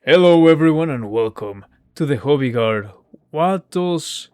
Hello everyone and welcome to the Hobby Guard. What does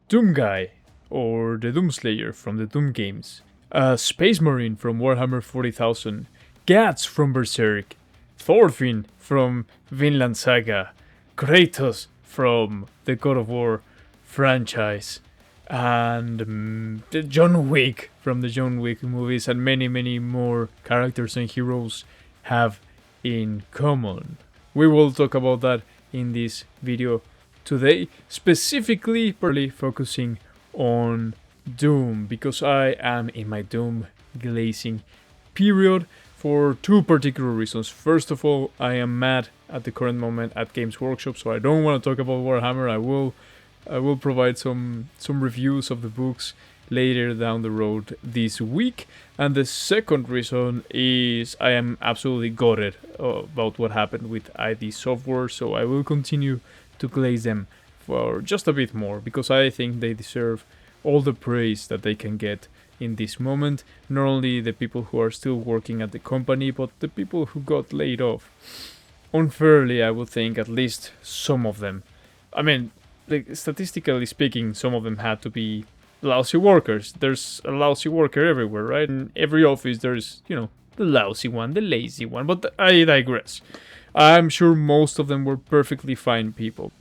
Doomguy, or the Doomslayer from the Doom games, a Space Marine from Warhammer 40,000, Gats from Berserk, Thorfinn from Vinland Saga, Kratos from the God of War franchise, and the John Wick from the John Wick movies, and many more characters and heroes have in common? We will talk about that in this video today, specifically probably focusing on Doom, because I am in my Doom glazing period for two particular reasons. First of all, I am mad at the current moment at Games Workshop, so I don't want to talk about Warhammer. I will provide some reviews of the books later down the road this week. And the second reason is I am absolutely gutted about what happened with ID Software, so I will continue to glaze them for just a bit more, because I think they deserve all the praise that they can get in this moment. Not only the people who are still working at the company, but the people who got laid off. Unfairly, I would think, at least some of them. I mean, statistically speaking, some of them had to be lousy workers. There's a lousy worker everywhere, right? In every office there's, the lousy one, the lazy one, but I digress. I'm sure most of them were perfectly fine people.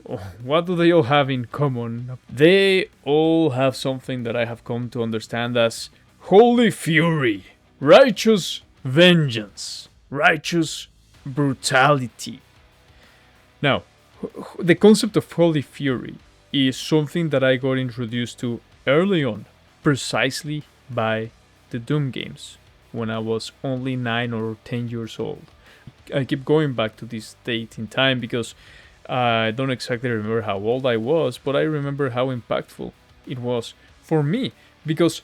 What do they all have in common? They all have something that I have come to understand as holy fury, righteous vengeance, righteous brutality. Now, the concept of holy fury is something that I got introduced to early on, precisely by the Doom games, when I was only 9 or 10 years old. I keep going back to this date in time because I don't exactly remember how old I was, but I remember how impactful it was for me, because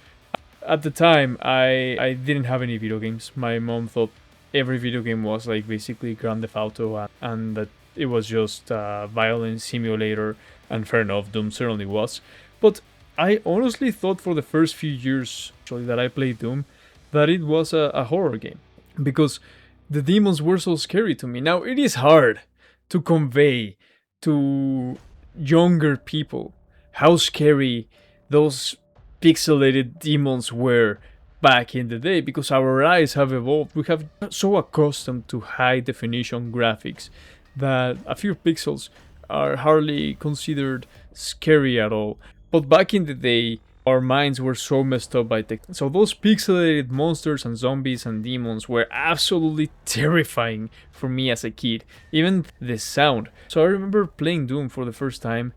at the time I didn't have any video games. My mom thought every video game was like basically Grand Theft Auto, and that it was just a violence simulator, and fair enough, Doom certainly was. But I honestly thought for the first few years actually that I played Doom that it was a horror game, because the demons were so scary to me. Now, it is hard to convey to younger people how scary those pixelated demons were back in the day, because our eyes have evolved. We have so accustomed to high definition graphics that a few pixels are hardly considered scary at all. But back in the day, our minds were so messed up by tech. So those pixelated monsters and zombies and demons were absolutely terrifying for me as a kid. Even the sound. So I remember playing Doom for the first time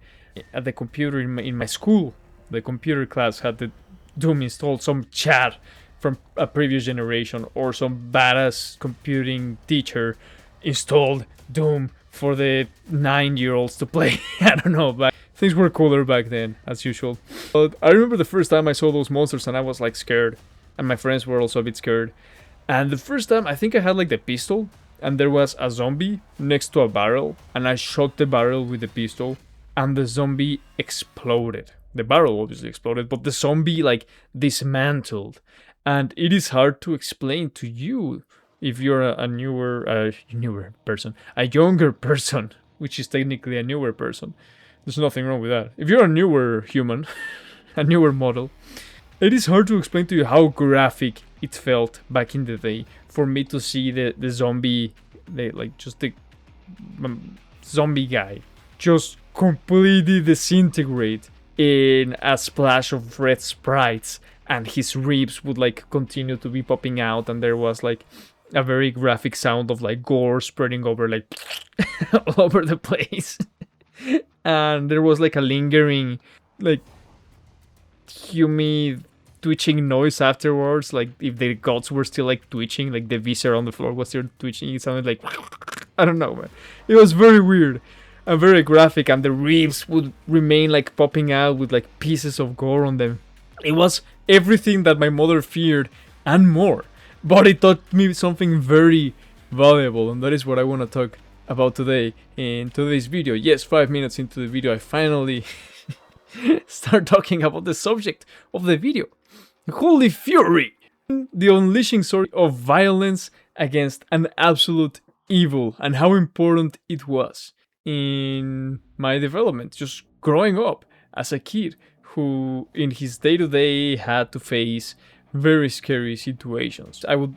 at the computer in my school. The computer class had the Doom installed, some chat from a previous generation, or some badass computing teacher installed Doom for the 9-year-olds to play. I don't know, but things were cooler back then, as usual. But I remember the first time I saw those monsters and I was like scared. And my friends were also a bit scared. And the first time, I think I had like the pistol, and there was a zombie next to a barrel, and I shot the barrel with the pistol, and the zombie exploded. The barrel obviously exploded, but the zombie like dismantled. And it is hard to explain to you if you're a younger person, which is technically a newer person. There's nothing wrong with that. If you're a newer human, a newer model, it is hard to explain to you how graphic it felt back in the day for me to see the zombie, the zombie guy just completely disintegrate in a splash of red sprites, and his ribs would like continue to be popping out, and there was like a very graphic sound of like gore spreading over like all over the place. And there was like a lingering, like, humid twitching noise afterwards, like if the guts were still like twitching, like the viscera on the floor was still twitching. It sounded like I don't know, man. It was very weird and very graphic, and the ribs would remain like popping out with like pieces of gore on them. It was everything that my mother feared and more, but it taught me something very valuable, and that is what I want to talk about today in today's video. Yes, 5 minutes into the video, I finally start talking about the subject of the video. Holy fury! The unleashing sort of violence against an absolute evil and how important it was in my development, just growing up as a kid who in his day-to-day had to face very scary situations. I would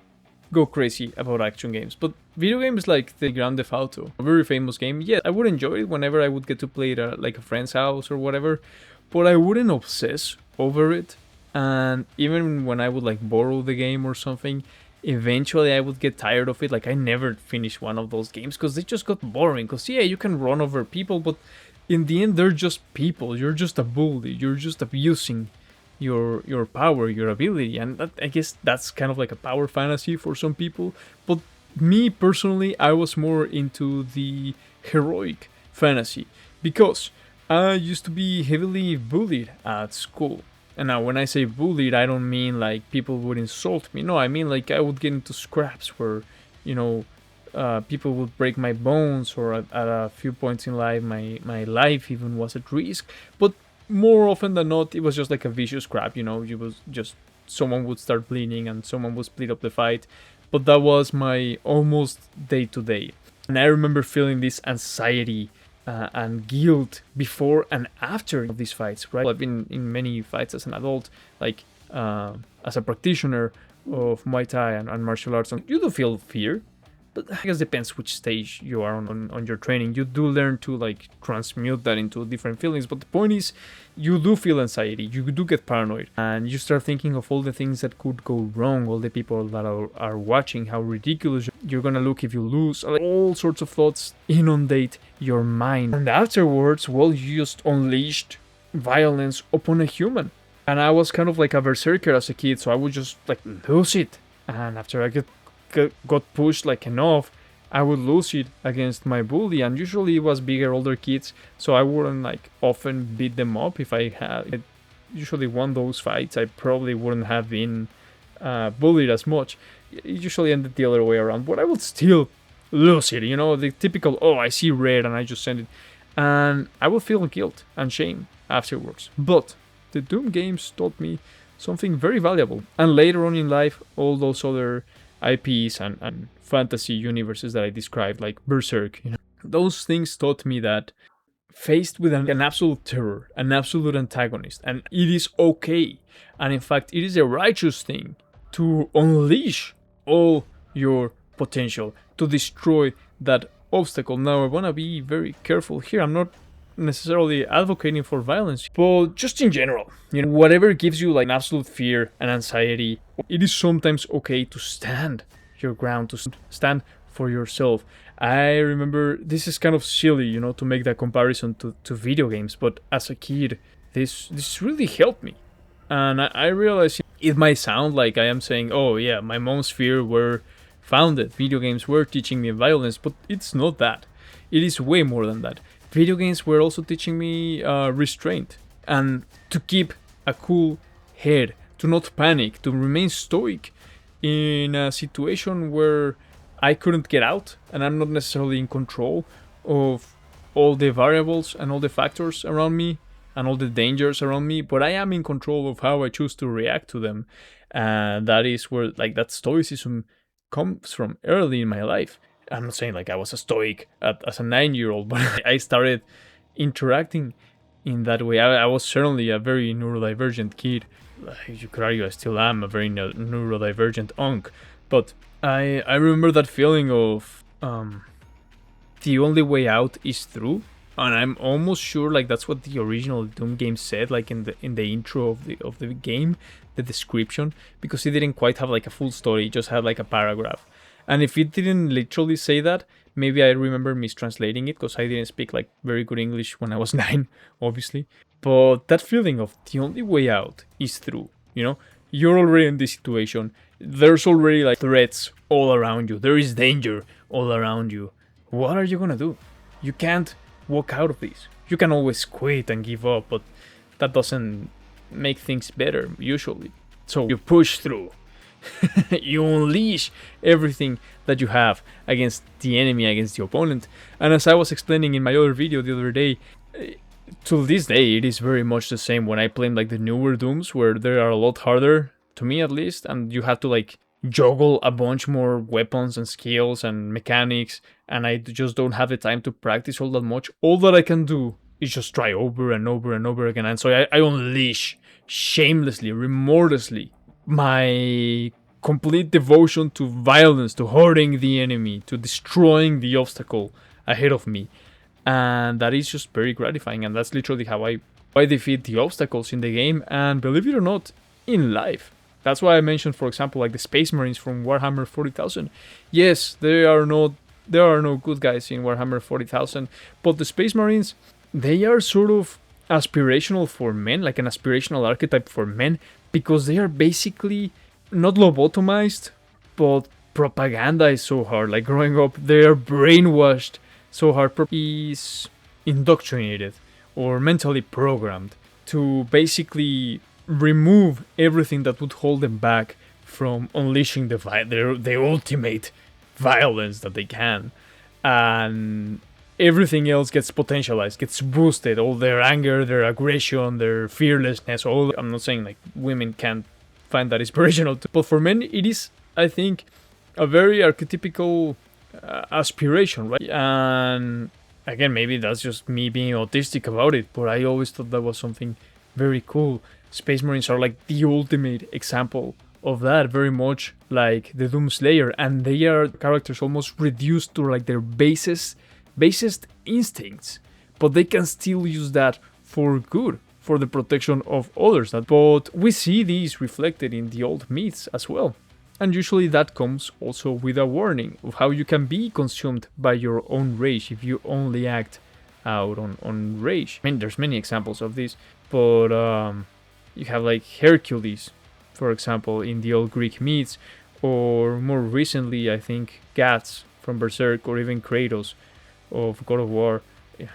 go crazy about action games, but video games like the Grand Theft Auto, a very famous game, yeah, I would enjoy it whenever I would get to play it at like a friend's house or whatever, but I wouldn't obsess over it. And even when I would like borrow the game or something, eventually I would get tired of it. Like I never finished one of those games because they just got boring. Because yeah, you can run over people, but in the end they're just people. You're just a bully. You're just abusing your power, your ability, and that, I guess that's kind of like a power fantasy for some people. But me personally, I was more into the heroic fantasy because I used to be heavily bullied at school. And now, when I say bullied, I don't mean like people would insult me. No, I mean like I would get into scraps where, you know, people would break my bones, or at a few points in life, my life even was at risk. But more often than not, it was just like a vicious scrap. You know, it was just someone would start bleeding and someone would split up the fight. But that was my almost day to day. And I remember feeling this anxiety and guilt before and after these fights, right? I've been in many fights as an adult, like as a practitioner of Muay Thai and martial arts. And you do feel fear, but I guess it depends which stage you are on your training. You do learn to like transmute that into different feelings, but the point is, you do feel anxiety, you do get paranoid, and you start thinking of all the things that could go wrong, all the people that are watching, how ridiculous you're gonna look if you lose. Like, all sorts of thoughts inundate your mind, and afterwards, well, you just unleashed violence upon a human. And I was kind of like a berserker as a kid, so I would just like lose it, and after I got pushed like enough, I would lose it against my bully, and usually it was bigger, older kids, so I wouldn't like often beat them up. If I had usually won those fights, I probably wouldn't have been bullied as much. It usually ended the other way around, but I would still lose it, you know, the typical, oh, I see red and I just send it, and I would feel guilt and shame afterwards. But the Doom games taught me something very valuable, and later on in life, all those other IPs and fantasy universes that I described, like Berserk, you know, those things taught me that faced with an absolute terror, an absolute antagonist, and it is okay, and in fact, it is a righteous thing to unleash all your potential, to destroy that obstacle. Now, I want to be very careful here. I'm not necessarily advocating for violence, but just in general, you know, whatever gives you like an absolute fear and anxiety, it is sometimes okay to stand your ground, to stand for yourself. I remember, this is kind of silly, you know, to make that comparison to video games, but as a kid, this really helped me. And I realized it might sound like I am saying, oh yeah, my mom's fear were founded, video games were teaching me violence, but it's not that. It is way more than that. Video games were also teaching me restraint and to keep a cool head, to not panic, to remain stoic in a situation where I couldn't get out and I'm not necessarily in control of all the variables and all the factors around me and all the dangers around me, but I am in control of how I choose to react to them. And that is where like that stoicism comes from early in my life. I'm not saying like I was a stoic as a 9-year-old, but I started interacting in that way. I was certainly a very neurodivergent kid. You could argue I still am a very neurodivergent unk. But I remember that feeling of the only way out is through. And I'm almost sure like that's what the original Doom game said, like in the intro of the game, the description, because it didn't quite have like a full story, it just had like a paragraph. And if it didn't literally say that, maybe I remember mistranslating it because I didn't speak like very good English when I was 9, obviously. But that feeling of the only way out is through, you know, you're already in this situation. There's already like threats all around you. There is danger all around you. What are you gonna do? You can't walk out of this. You can always quit and give up, but that doesn't make things better usually. So you push through. You unleash everything that you have against the enemy, against the opponent. And as I was explaining in my other video the other day, to this day it is very much the same when I play like the newer Dooms, where they are a lot harder, to me at least, and you have to like juggle a bunch more weapons and skills and mechanics, and I just don't have the time to practice all that much. All that I can do is just try over and over and over again. And so I unleash shamelessly, remorselessly, my complete devotion to violence, to hurting the enemy, to destroying the obstacle ahead of me. And that is just very gratifying. And that's literally how I defeat the obstacles in the game, and believe it or not, in life. That's why I mentioned, for example, like the Space Marines from Warhammer 40,000. Yes, there are no good guys in Warhammer 40,000, but the Space Marines, they are sort of aspirational for men, like an aspirational archetype for men, because they are basically not lobotomized, but propagandized so hard. Like growing up, they are brainwashed so hard, is indoctrinated or mentally programmed to basically remove everything that would hold them back from unleashing the ultimate violence that they can, and everything else gets potentialized, gets boosted. All their anger, their aggression, their fearlessness. All I'm not saying like women can't find that inspirational, but for men it is, I think, a very archetypical aspiration, right? And again, maybe that's just me being autistic about it, but I always thought that was something very cool. Space Marines are like the ultimate example of that, very much like the Doomslayer, and they are characters almost reduced to like their basest instincts, but they can still use that for good, for the protection of others. But we see these reflected in the old myths as well. And usually that comes also with a warning of how you can be consumed by your own rage if you only act out on rage. I mean, there's many examples of this, but you have like Hercules, for example, in the old Greek myths, or more recently, I think, Gats from Berserk, or even Kratos of God of War,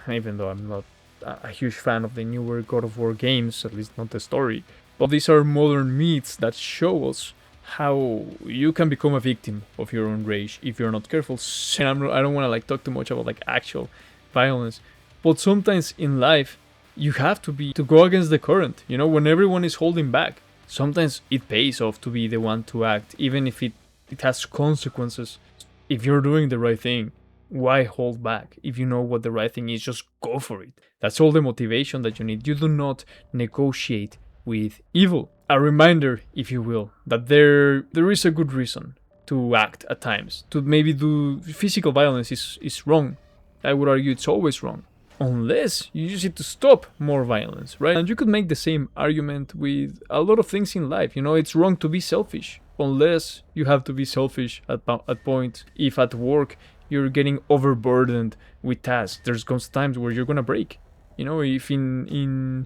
even though I'm not a huge fan of the newer God of War games, at least not the story. But these are modern myths that show us how you can become a victim of your own rage if you're not careful. And I don't want to like talk too much about like actual violence, but sometimes in life you have to go against the current. You know, when everyone is holding back, sometimes it pays off to be the one to act, even if it has consequences. If you're doing the right thing, why hold back? If you know what the right thing is, just go for it. That's all the motivation that you need. You do not negotiate with evil. A reminder, if you will, that there is a good reason to act at times. To maybe do physical violence is wrong. I would argue it's always wrong, unless you use it to stop more violence, right? And you could make the same argument with a lot of things in life. You know, it's wrong to be selfish, unless you have to be selfish at point. If at work you're getting overburdened with tasks, there's comes times where you're gonna break. You know, if in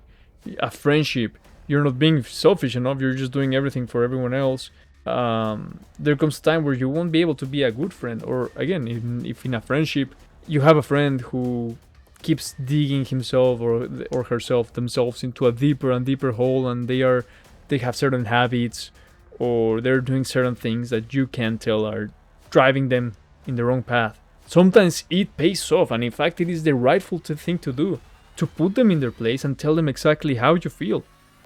a friendship you're not being selfish enough, you're just doing everything for everyone else, there comes a time where you won't be able to be a good friend. Or again, if in a friendship you have a friend who keeps digging himself or herself themselves into a deeper and deeper hole, and they have certain habits, or they're doing certain things that you can tell are driving them in the wrong path. Sometimes it pays off, and in fact it is the rightful thing to do, to put them in their place and tell them exactly how you feel.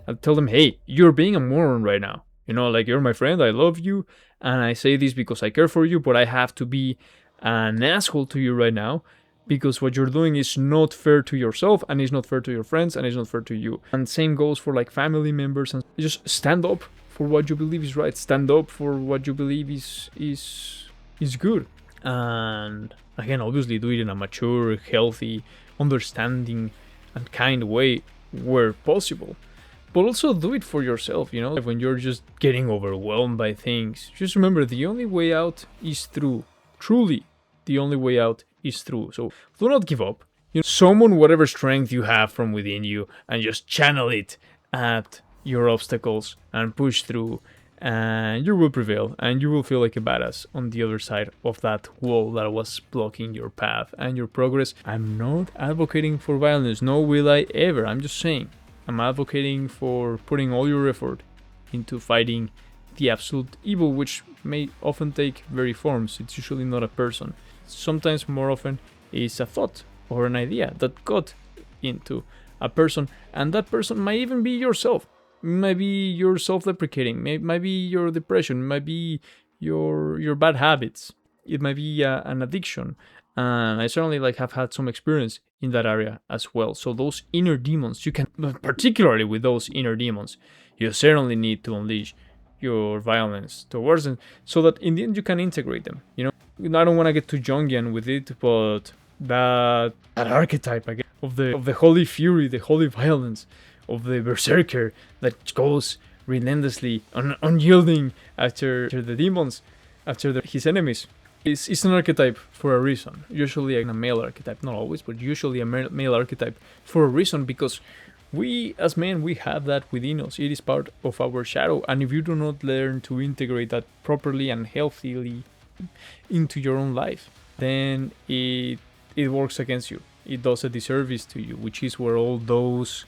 And tell them, hey, you're being a moron right now. You know, like, you're my friend, I love you, and I say this because I care for you, but I have to be an asshole to you right now, because what you're doing is not fair to yourself, and it's not fair to your friends, and it's not fair to you. And same goes for like family members, and just stand up for what you believe is right. Stand up for what you believe is good. And again, obviously do it in a mature, healthy, understanding, and kind way where possible. But also do it for yourself, you know? When you're just getting overwhelmed by things, just remember, the only way out is through. Truly, the only way out is through. So do not give up. You know, summon whatever strength you have from within you and just channel it at your obstacles and push through, and you will prevail, and you will feel like a badass on the other side of that wall that was blocking your path and your progress. I'm not advocating for violence, nor will I ever. I'm just saying, I'm advocating for putting all your effort into fighting the absolute evil, which may often take very forms. It's usually not a person. Sometimes, more often, it's a thought or an idea that got into a person, and that person might even be yourself. Maybe you're self-deprecating, maybe your depression, maybe your bad habits. It might be an addiction, and I certainly like have had some experience in that area as well. So those inner demons, you can, particularly with those inner demons, you certainly need to unleash your violence towards them, so that in the end you can integrate them. I don't want to get too Jungian with it, but that archetype again of the holy fury, the holy violence of the berserker that goes relentlessly, unyielding after the demons, after his enemies. It's an archetype for a reason. Usually a male archetype, not always, but usually a male archetype for a reason, because we as men, we have that within us. It is part of our shadow, and if you do not learn to integrate that properly and healthily into your own life, then it works against you. It does a disservice to you, which is where all those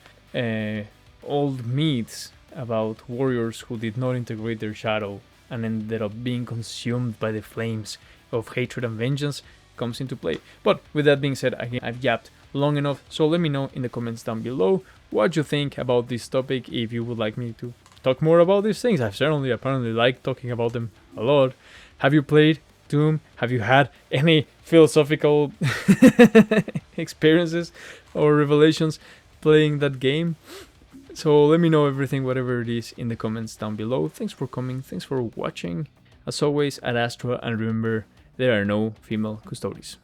old myths about warriors who did not integrate their shadow and ended up being consumed by the flames of hatred and vengeance comes into play. But with that being said, again, I've yapped long enough, so let me know in the comments down below what you think about this topic, if you would like me to talk more about these things. I've certainly apparently liked talking about them a lot. Have you played Doom? Have you had any philosophical experiences or revelations playing that game? So let me know everything, whatever it is, in the comments down below. Thanks for coming, thanks for watching. As always, ad astra, and remember, there are no female custodies.